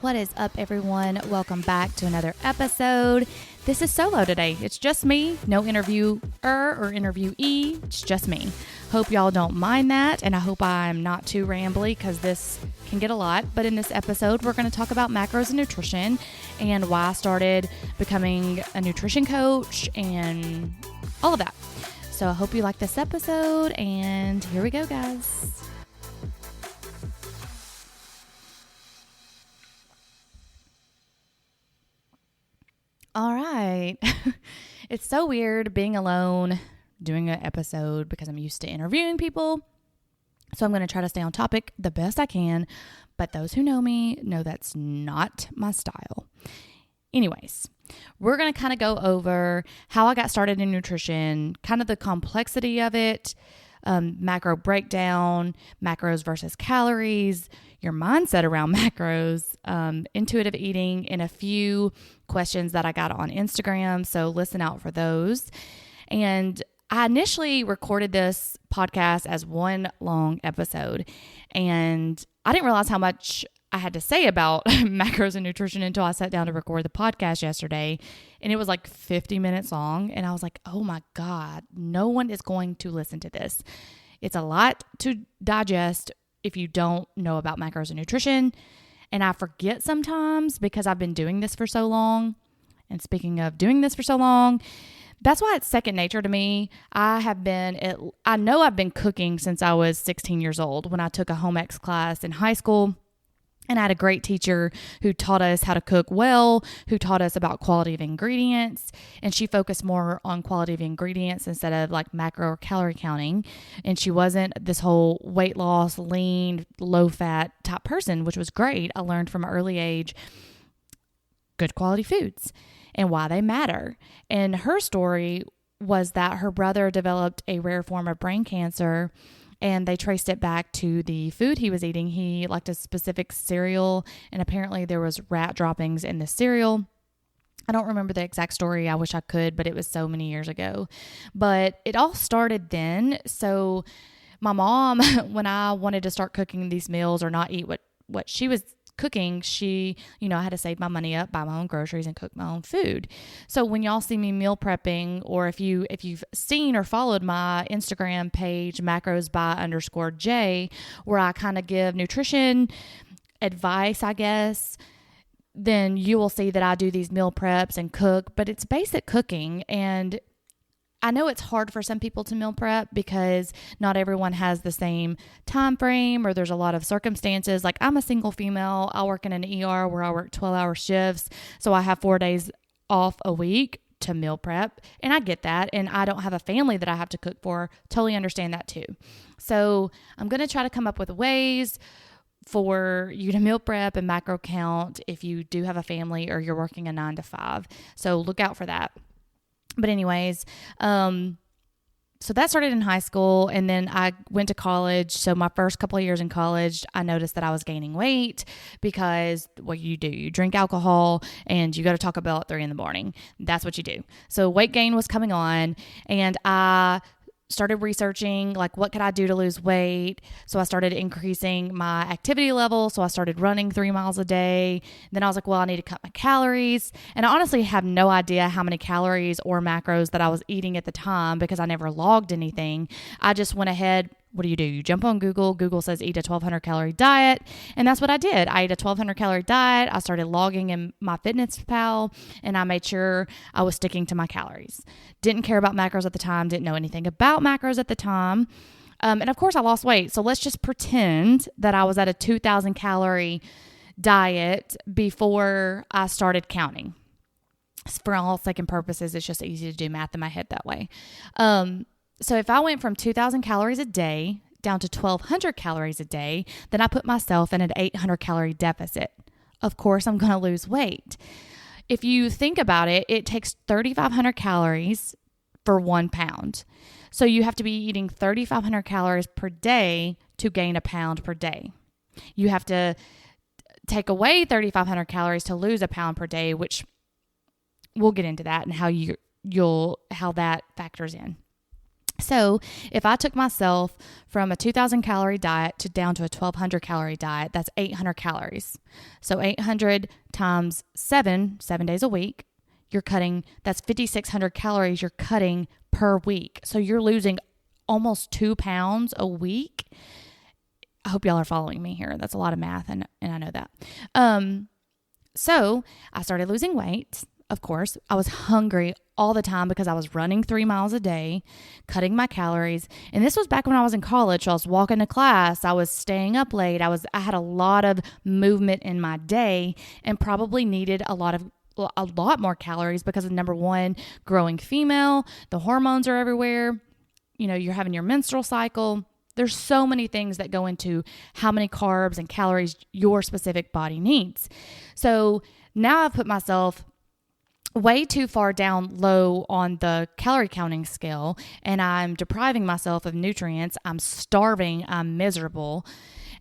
What is up, everyone? Welcome back to another episode. This is solo today. It's just me. No interviewer or interviewee. It's just me. Hope y'all don't mind that, and I hope I'm not too rambly because this can get a lot. But in this episode, we're going to talk about macros and nutrition and why I started becoming a nutrition coach and all of that. So I hope you like this episode, and here we go, guys. All right. It's so weird being alone doing an episode because I'm used to interviewing people. So I'm going to try to stay on topic the best I can. But those who know me know that's not my style. Anyways, we're going to kind of go over how I got started in nutrition, kind of the complexity of it, macro breakdown, macros versus calories, your mindset around macros, intuitive eating, and a few questions that I got on Instagram. So listen out for those. And I initially recorded this podcast as one long episode, and I didn't realize how much I had to say about macros and nutrition until I sat down to record the podcast yesterday, and it was like 50 minutes long. And I was like, oh my God, no one is going to listen to this. It's a lot to digest if you don't know about macros and nutrition. And I forget sometimes because I've been doing this for so long. And speaking of doing this for so long, that's why it's second nature to me. I know I've been cooking since I was 16 years old when I took a home ec class in high school. And I had a great teacher who taught us how to cook well, who taught us about quality of ingredients. And she focused more on quality of ingredients instead of like macro or calorie counting. And she wasn't this whole weight loss, lean, low fat type person, which was great. I learned from an early age good quality foods and why they matter. And her story was that her brother developed a rare form of brain cancer, and they traced it back to the food he was eating. He liked a specific cereal, and apparently there was rat droppings in the cereal. I don't remember the exact story. I wish I could, but it was so many years ago. But it all started then. So my mom, when I wanted to start cooking these meals or not eat what she was cooking, I had to save my money up, buy my own groceries, and cook my own food. So when y'all see me meal prepping, or if you've seen or followed my Instagram page, macros by _J, where I kind of give nutrition advice, I guess, then you will see that I do these meal preps and cook, but it's basic cooking. And I know it's hard for some people to meal prep because not everyone has the same time frame, or there's a lot of circumstances. Like, I'm a single female. I work in an ER where I work 12-hour shifts. So I have 4 days off a week to meal prep. And I get that. And I don't have a family that I have to cook for. Totally understand that too. So I'm going to try to come up with ways for you to meal prep and macro count if you do have a family or you're working a 9 to 5. So look out for that. But anyways, so that started in high school, and then I went to college. So my first couple of years in college, I noticed that I was gaining weight because what you do, you drink alcohol and you go to Taco Bell at 3 a.m. That's what you do. So weight gain was coming on, and I started researching, like, what could I do to lose weight? So I started increasing my activity level. So I started running 3 miles a day. Then I was like, well, I need to cut my calories. And I honestly have no idea how many calories or macros that I was eating at the time because I never logged anything. I just went ahead. What do? You jump on Google. Google says eat a 1,200 calorie diet. And that's what I did. I ate a 1,200 calorie diet. I started logging in my FitnessPal, and I made sure I was sticking to my calories. Didn't care about macros at the time. Didn't know anything about macros at the time. And of course I lost weight. So let's just pretend that I was at a 2,000 calorie diet before I started counting. For all second purposes, it's just easy to do math in my head that way. So if I went from 2,000 calories a day down to 1,200 calories a day, then I put myself in an 800 calorie deficit. Of course, I'm going to lose weight. If you think about it, it takes 3,500 calories for 1 pound. So you have to be eating 3,500 calories per day to gain a pound per day. You have to take away 3,500 calories to lose a pound per day, which we'll get into that and how that factors in. So if I took myself from a 2,000 calorie diet to down to a 1,200 calorie diet, that's 800 calories. So 800 times 7 days a week, that's 5,600 calories you're cutting per week. So you're losing almost 2 pounds a week. I hope y'all are following me here. That's a lot of math, and I know that. So I started losing weight. Of course, I was hungry all the time because I was running 3 miles a day, cutting my calories. And this was back when I was in college. So I was walking to class. I was staying up late. I had a lot of movement in my day and probably needed a lot more calories because of, number one, growing female. The hormones are everywhere. You're having your menstrual cycle. There's so many things that go into how many carbs and calories your specific body needs. So now I've put myself way too far down low on the calorie counting scale, and I'm depriving myself of nutrients. I'm starving. I'm miserable.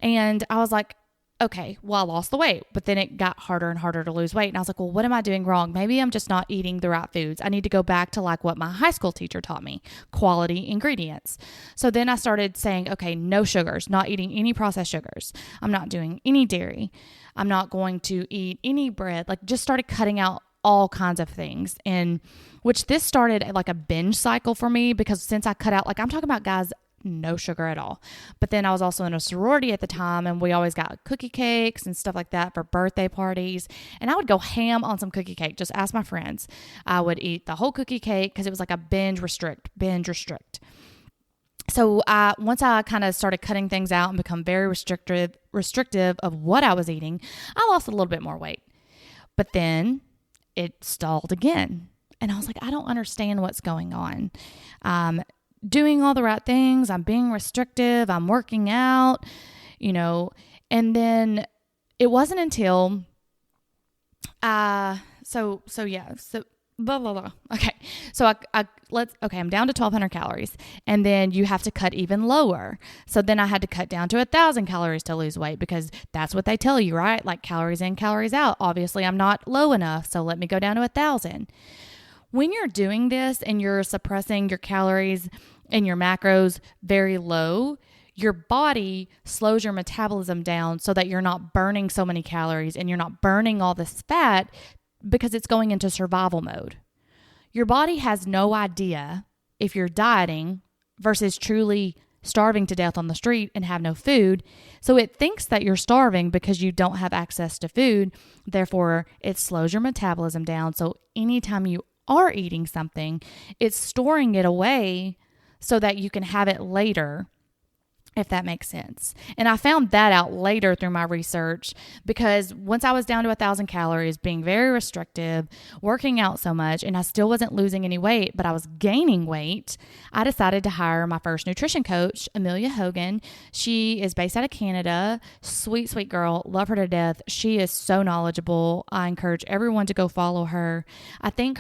And I was like, okay, well, I lost the weight, but then it got harder and harder to lose weight. And I was like, well, what am I doing wrong? Maybe I'm just not eating the right foods. I need to go back to like what my high school teacher taught me, quality ingredients. So then I started saying, okay, no sugars, not eating any processed sugars. I'm not doing any dairy. I'm not going to eat any bread. Like, just started cutting out all kinds of things. And which this started like a binge cycle for me, because since I cut out, like, I'm talking about, guys, no sugar at all. But then I was also in a sorority at the time, and we always got cookie cakes and stuff like that for birthday parties. And I would go ham on some cookie cake. Just ask my friends. I would eat the whole cookie cake because it was like a binge restrict. So once I kind of started cutting things out and become very restrictive of what I was eating, I lost a little bit more weight. But then it stalled again. And I was like, I don't understand what's going on. Doing all the right things. I'm being restrictive. I'm working out, and then it wasn't until, so blah, blah, blah. Okay. So I'm down to 1,200 calories, and then you have to cut even lower. So then I had to cut down to 1,000 calories to lose weight, because that's what they tell you, right? Like, calories in, calories out. Obviously I'm not low enough. So let me go down to 1,000. When you're doing this and you're suppressing your calories and your macros very low, your body slows your metabolism down so that you're not burning so many calories and you're not burning all this fat, because it's going into survival mode. Your body has no idea if you're dieting versus truly starving to death on the street and have no food. So it thinks that you're starving because you don't have access to food. Therefore, it slows your metabolism down. So anytime you are eating something, it's storing it away so that you can have it later, if that makes sense. And I found that out later through my research, because once I was down to 1,000 calories, being very restrictive, working out so much, and I still wasn't losing any weight, but I was gaining weight, I decided to hire my first nutrition coach, Amelia Hogan. She is based out of Canada. Sweet, sweet girl. Love her to death. She is so knowledgeable. I encourage everyone to go follow her. I think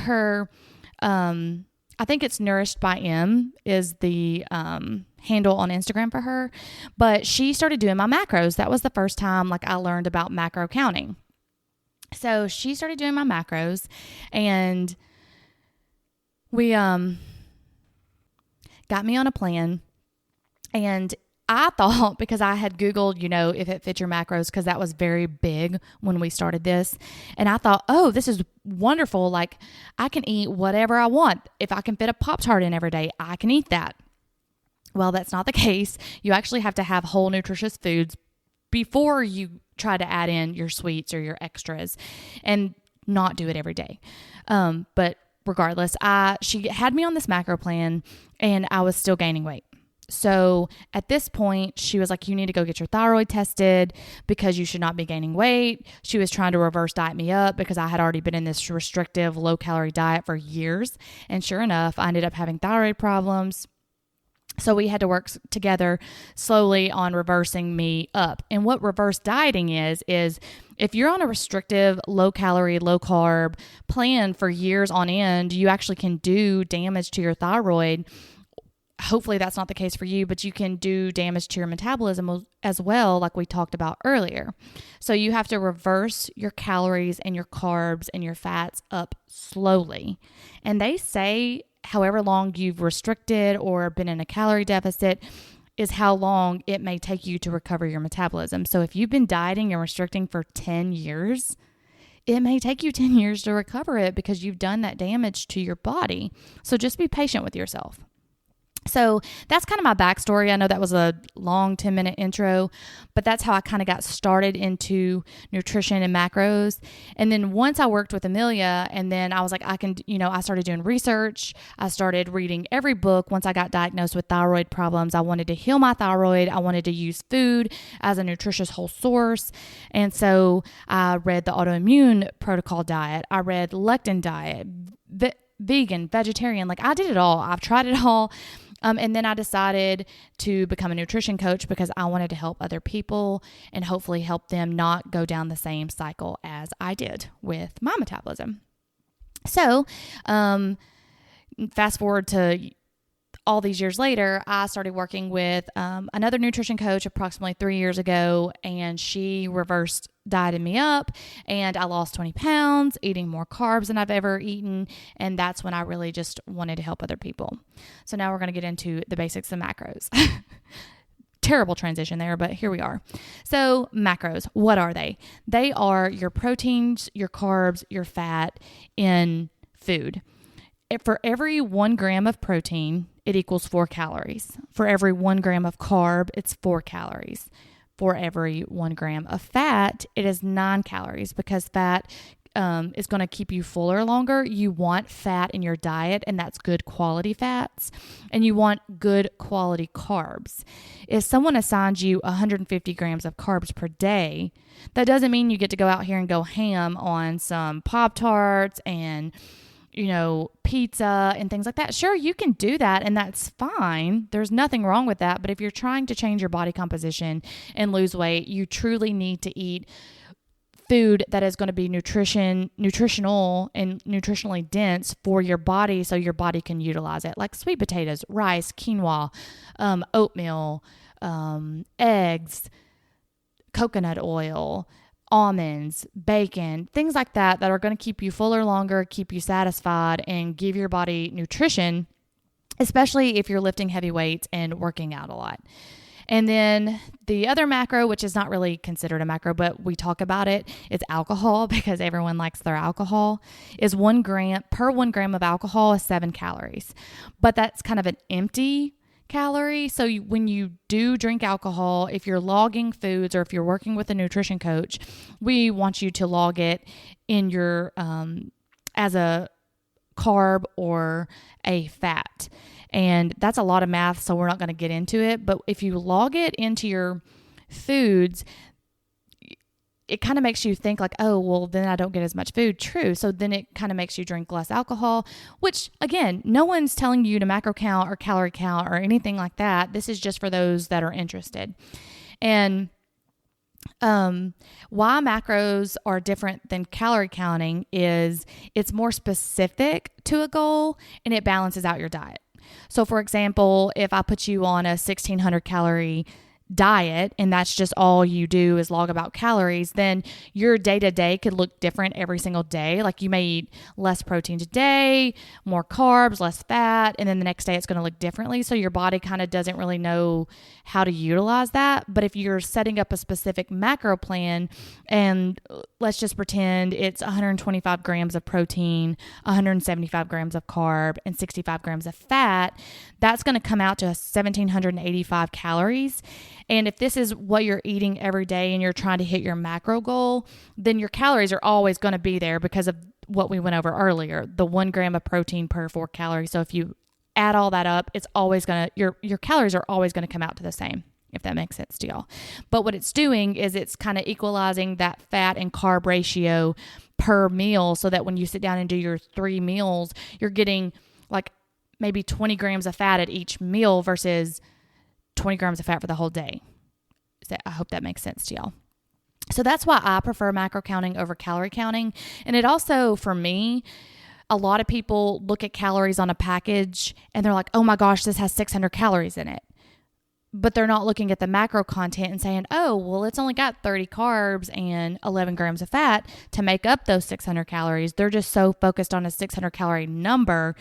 it's Nourished by M is the handle on Instagram for her, but she started doing my macros. That was the first time I learned about macro counting. So she started doing my macros, and we got me on a plan. And I thought, because I had Googled, if it fits your macros, because that was very big when we started this. And I thought, oh, this is wonderful. I can eat whatever I want. If I can fit a Pop-Tart in every day, I can eat that. Well, that's not the case. You actually have to have whole nutritious foods before you try to add in your sweets or your extras, and not do it every day. But regardless, she had me on this macro plan, and I was still gaining weight. So at this point, she was like, you need to go get your thyroid tested because you should not be gaining weight. She was trying to reverse diet me up because I had already been in this restrictive, low-calorie diet for years. And sure enough, I ended up having thyroid problems. So we had to work together slowly on reversing me up. And what reverse dieting is if you're on a restrictive, low-calorie, low-carb plan for years on end, you actually can do damage to your thyroid. Hopefully that's not the case for you, but you can do damage to your metabolism as well, like we talked about earlier. So you have to reverse your calories and your carbs and your fats up slowly. And they say however long you've restricted or been in a calorie deficit is how long it may take you to recover your metabolism. So if you've been dieting and restricting for 10 years, it may take you 10 years to recover it because you've done that damage to your body. So just be patient with yourself. So that's kind of my backstory. I know that was a long 10-minute intro, but that's how I kind of got started into nutrition and macros. And then once I worked with Amelia, and then I was like, I started doing research. I started reading every book. Once I got diagnosed with thyroid problems, I wanted to heal my thyroid. I wanted to use food as a nutritious whole source. And so I read the autoimmune protocol diet. I read lectin diet, vegan, vegetarian. Like I did it all. I've tried it all. And then I decided to become a nutrition coach because I wanted to help other people and hopefully help them not go down the same cycle as I did with my metabolism. So, fast forward to all these years later, I started working with another nutrition coach approximately 3 years ago, and she reversed dieted me up, and I lost 20 pounds, eating more carbs than I've ever eaten, and that's when I really just wanted to help other people. So now we're going to get into the basics of macros. Terrible transition there, but here we are. So macros, what are they? They are your proteins, your carbs, your fat in food. For every 1 gram of protein, it equals 4 calories. For every 1 gram of carb, it's 4 calories. For every 1 gram of fat, it is 9 calories because fat is going to keep you fuller longer. You want fat in your diet, and that's good quality fats, and you want good quality carbs. If someone assigns you 150 grams of carbs per day, that doesn't mean you get to go out here and go ham on some Pop-Tarts and pizza and things like that. Sure, you can do that, and that's fine. There's nothing wrong with that. But if you're trying to change your body composition and lose weight, you truly need to eat food that is going to be nutritional and nutritionally dense for your body so your body can utilize it, like sweet potatoes, rice, quinoa, oatmeal, eggs, coconut oil, almonds, bacon, things like that are going to keep you fuller longer, keep you satisfied, and give your body nutrition, especially if you're lifting heavy weights and working out a lot. And then the other macro, which is not really considered a macro, but we talk about it, it's alcohol because everyone likes their alcohol, is 1 gram per 1 gram of alcohol is 7 calories. But that's kind of an empty calorie. So when you do drink alcohol, if you're logging foods or if you're working with a nutrition coach, we want you to log it in your as a carb or a fat. And that's a lot of math, so we're not going to get into it. But if you log it into your foods, it kind of makes you think like, oh, well, then I don't get as much food. True. So then it kind of makes you drink less alcohol, which again, no one's telling you to macro count or calorie count or anything like that. This is just for those that are interested. And why macros are different than calorie counting is it's more specific to a goal and it balances out your diet. So for example, if I put you on a 1,600 calorie diet and that's just all you do is log about calories, then your day-to-day could look different every single day. Like you may eat less protein today, more carbs, less fat, and then the next day it's going to look differently. So your body kind of doesn't really know how to utilize that. But if you're setting up a specific macro plan, and let's just pretend it's 125 grams of protein, 175 grams of carb, and 65 grams of fat, that's going to come out to 1,785 calories. And if this is what you're eating every day and you're trying to hit your macro goal, then your calories are always going to be there because of what we went over earlier, the 1 gram of protein per 4 calories. So if you add all that up, it's always going to, your calories are always going to come out to the same, if that makes sense to y'all. But what it's doing is it's kind of equalizing that fat and carb ratio per meal so that when you sit down and do your 3 meals, you're getting like maybe 20 grams of fat at each meal versus 20 grams of fat for the whole day. So I hope that makes sense to y'all. So that's why I prefer macro counting over calorie counting. And it also, for me, a lot of people look at calories on a package and they're like, oh my gosh, this has 600 calories in it. But they're not looking at the macro content and saying, oh, well, it's only got 30 carbs and 11 grams of fat to make up those 600 calories. They're just so focused on a 600 calorie number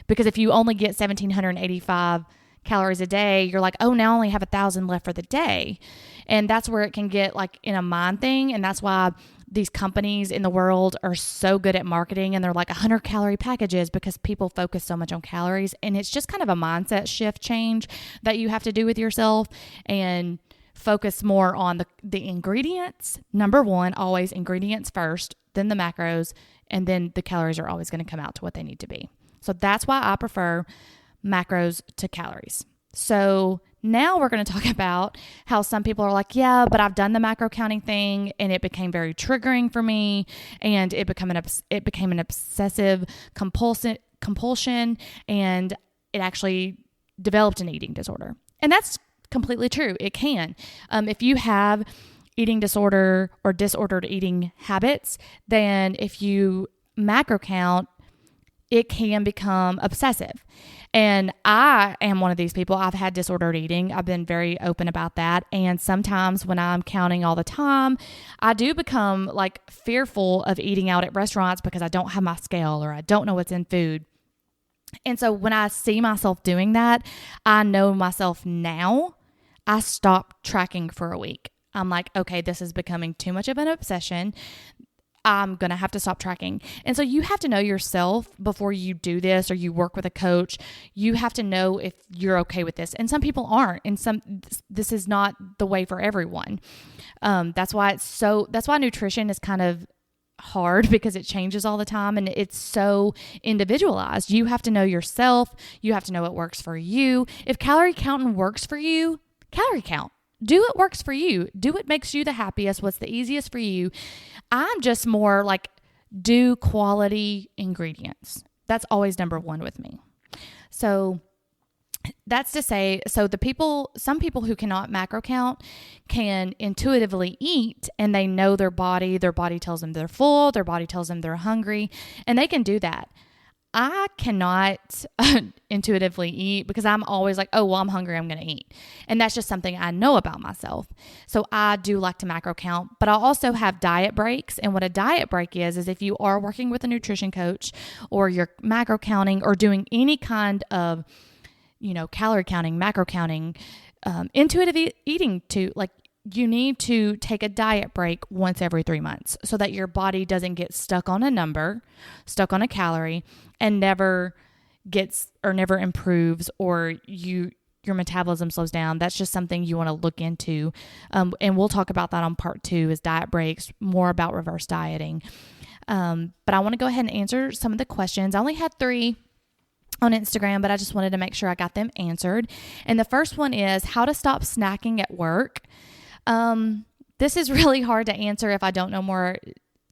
Because if you only get 1,785 calories a day, you're like, oh, now I only have 1,000 left for the day. And that's where it can get like in a mind thing. And that's why these companies in the world are so good at marketing, and they're like 100-calorie packages, because people focus so much on calories. And it's just kind of a mindset shift change that you have to do with yourself, and focus more on the ingredients. Number one, always ingredients first, then the macros, and then the calories are always going to come out to what they need to be. So that's why I prefer macros to calories. So now we're going to talk about how some people are like, yeah, but I've done the macro counting thing and it became very triggering for me, and it became an obsessive compulsion, and it actually developed an eating disorder. And that's completely true. It can. If you have eating disorder or disordered eating habits, then if you macro count, it can become obsessive. And I am one of these people. I've had disordered eating. I've been very open about that. And sometimes when I'm counting all the time, I do become like fearful of eating out at restaurants because I don't have my scale or I don't know what's in food. And so when I see myself doing that, I know myself now. I stop tracking for a week. I'm like, okay, this is becoming too much of an obsession. I'm going to have to stop tracking. And so you have to know yourself before you do this, or you work with a coach. You have to know if you're okay with this. And some people aren't. And this is not the way for everyone. That's why nutrition is kind of hard, because it changes all the time and it's so individualized. You have to know yourself. You have to know what works for you. If calorie counting works for you, calorie count. Do what works for you. Do what makes you the happiest, what's the easiest for you. I'm just more like, do quality ingredients. That's always number one with me. So that's to say, some people who cannot macro count can intuitively eat, and they know their body tells them they're full, their body tells them they're hungry, and they can do that. I cannot intuitively eat, because I'm always like, oh, well, I'm hungry, I'm going to eat. And that's just something I know about myself. So I do like to macro count, but I also have diet breaks. And what a diet break is if you are working with a nutrition coach, or you're macro counting, or doing any kind of, calorie counting, macro counting, intuitive eating you need to take a diet break once every 3 months, so that your body doesn't get stuck on a number, stuck on a calorie, and never improves, or your metabolism slows down. That's just something you want to look into. And we'll talk about that on part 2, is diet breaks, more about reverse dieting. But I want to go ahead and answer some of the questions. I only had 3 on Instagram, but I just wanted to make sure I got them answered. And the first one is how to stop snacking at work. This is really hard to answer if I don't know more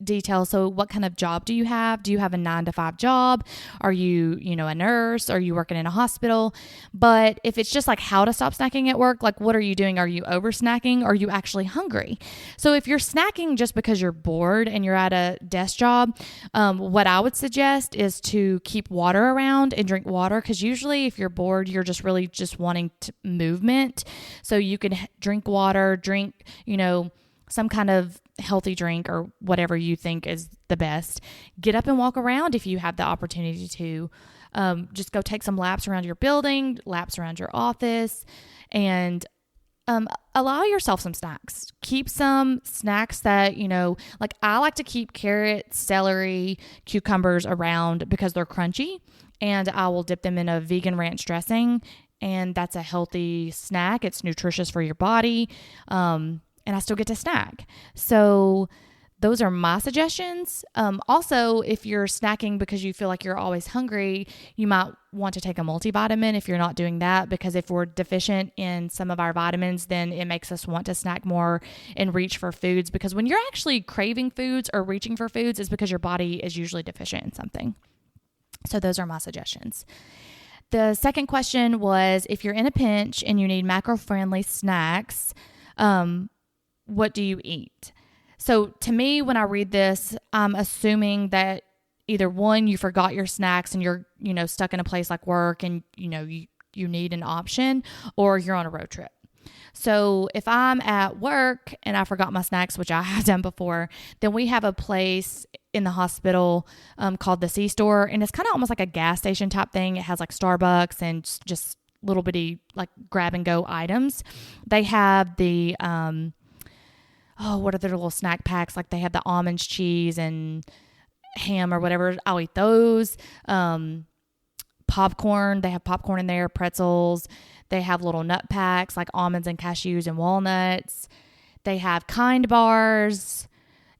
detail. So what kind of job do you have? Do you have a 9-to-5 job? Are you, a nurse? Are you working in a hospital? But if it's just like how to stop snacking at work, like what are you doing? Are you over snacking? Are you actually hungry? So if you're snacking just because you're bored and you're at a desk job, what I would suggest is to keep water around and drink water. Because usually if you're bored, you're just really just wanting movement. So you can drink water, some kind of healthy drink or whatever you think is the best. Get up and walk around if you have the opportunity to. Just go take some laps around your building, laps around your office, and allow yourself some snacks. Keep some snacks that, like I like to keep carrots, celery, cucumbers around because they're crunchy, and I will dip them in a vegan ranch dressing, and that's a healthy snack. It's nutritious for your body. And I still get to snack. So those are my suggestions. Also, if you're snacking because you feel like you're always hungry, you might want to take a multivitamin if you're not doing that, because if we're deficient in some of our vitamins, then it makes us want to snack more and reach for foods, because when you're actually craving foods or reaching for foods, it's because your body is usually deficient in something. So those are my suggestions. The second question was, if you're in a pinch and you need macro-friendly snacks, what do you eat? So to me, when I read this, I'm assuming that either one, you forgot your snacks and you're, stuck in a place like work and, you need an option, or you're on a road trip. So if I'm at work and I forgot my snacks, which I have done before, then we have a place in the hospital called the C-Store. And it's kind of almost like a gas station type thing. It has like Starbucks and just little bitty like grab and go items. They have the, what are their little snack packs? Like they have the almonds, cheese, and ham or whatever. I'll eat those. Popcorn. They have popcorn in there, pretzels. They have little nut packs like almonds and cashews and walnuts. They have Kind bars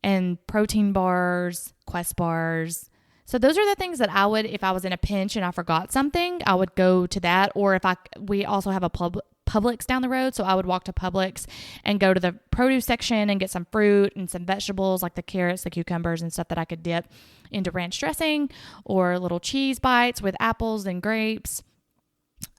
and protein bars, Quest bars. So those are the things that I would, if I was in a pinch and I forgot something, I would go to that. Or if we also have a Publix down the road. So I would walk to Publix and go to the produce section and get some fruit and some vegetables like the carrots, the cucumbers, and stuff that I could dip into ranch dressing, or little cheese bites with apples and grapes.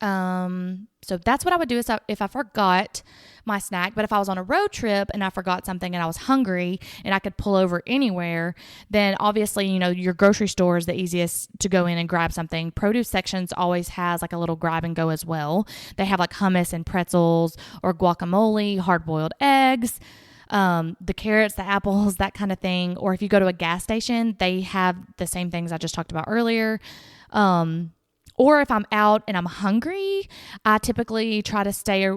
So that's what I would do if I forgot my snack. But if I was on a road trip and I forgot something and I was hungry and I could pull over anywhere, then obviously, your grocery store is the easiest to go in and grab something. Produce sections always has like a little grab and go as well. They have like hummus and pretzels or guacamole, hard-boiled eggs, the carrots, the apples, that kind of thing. Or if you go to a gas station, they have the same things I just talked about earlier. Or if I'm out and I'm hungry, I typically try to stay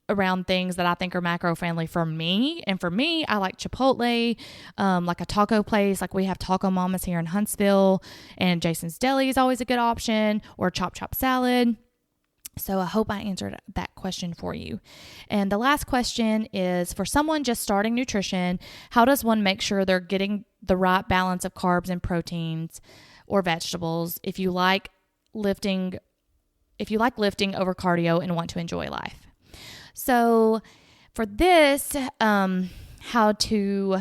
around things that I think are macro friendly for me. And for me, I like Chipotle, like a taco place. Like we have Taco Mamas here in Huntsville, and Jason's Deli is always a good option, or Chop Salad. So I hope I answered that question for you. And the last question is, for someone just starting nutrition, how does one make sure they're getting the right balance of carbs and proteins or vegetables if you like lifting over cardio and want to enjoy life? So for this, how to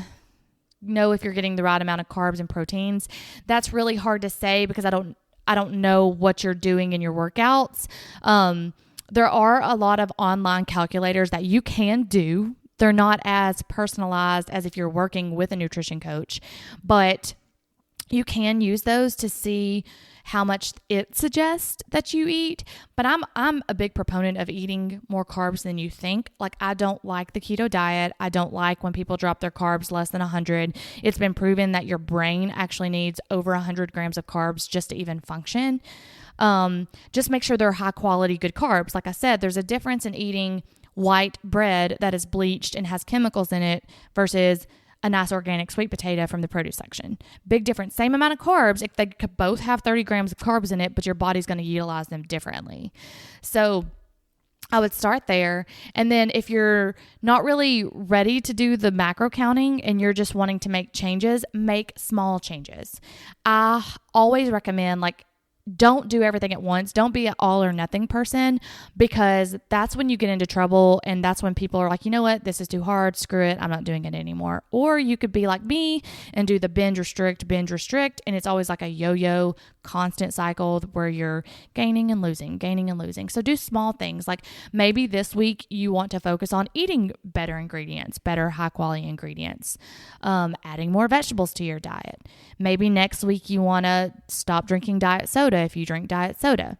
know if you're getting the right amount of carbs and proteins, that's really hard to say because I don't know what you're doing in your workouts. There are a lot of online calculators that you can do. They're not as personalized as if you're working with a nutrition coach, but you can use those to see how much it suggests that you eat. But I'm a big proponent of eating more carbs than you think. Like, I don't like the keto diet. I don't like when people drop their carbs less than 100. It's been proven that your brain actually needs over 100 grams of carbs just to even function. Just make sure they're high quality, good carbs. Like I said, there's a difference in eating white bread that is bleached and has chemicals in it versus a nice organic sweet potato from the produce section. Big difference. Same amount of carbs. If they could both have 30 grams of carbs in it, but your body's going to utilize them differently. So I would start there. And then if you're not really ready to do the macro counting and you're just wanting to make changes, make small changes. I always recommend, don't do everything at once. Don't be an all or nothing person, because that's when you get into trouble, and that's when people are like, you know what, this is too hard, screw it, I'm not doing it anymore. Or you could be like me and do the binge restrict, and it's always like a yo-yo constant cycle where you're gaining and losing. So do small things. Like maybe this week you want to focus on eating better ingredients, better high quality ingredients, adding more vegetables to your diet. Maybe next week you want to stop drinking diet soda if you drink diet soda.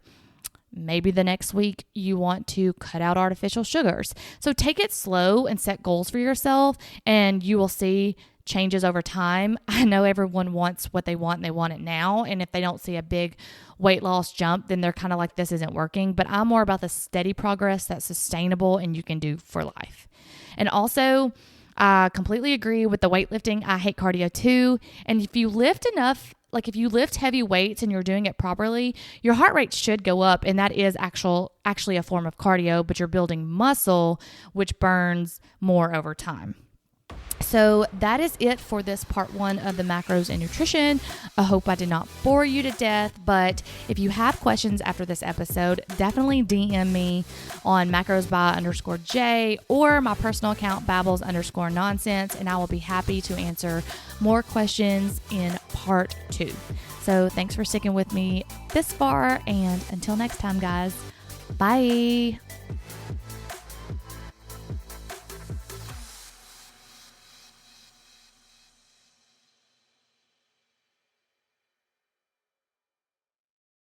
Maybe the next week you want to cut out artificial sugars. So take it slow and set goals for yourself, and you will see changes over time. I know everyone wants what they want and they want it now. And if they don't see a big weight loss jump, then they're kind of like, this isn't working. But I'm more about the steady progress that's sustainable and you can do for life. And also, I completely agree with the weightlifting. I hate cardio too. And if you lift enough, if you lift heavy weights and you're doing it properly, your heart rate should go up. And that is actually a form of cardio, but you're building muscle, which burns more over time. So that is it for this part 1 of the macros and nutrition. I hope I did not bore you to death, but if you have questions after this episode, definitely DM me on macrosby_J or my personal account, Babbles_nonsense, and I will be happy to answer more questions in part 2. So thanks for sticking with me this far, and until next time, guys, bye.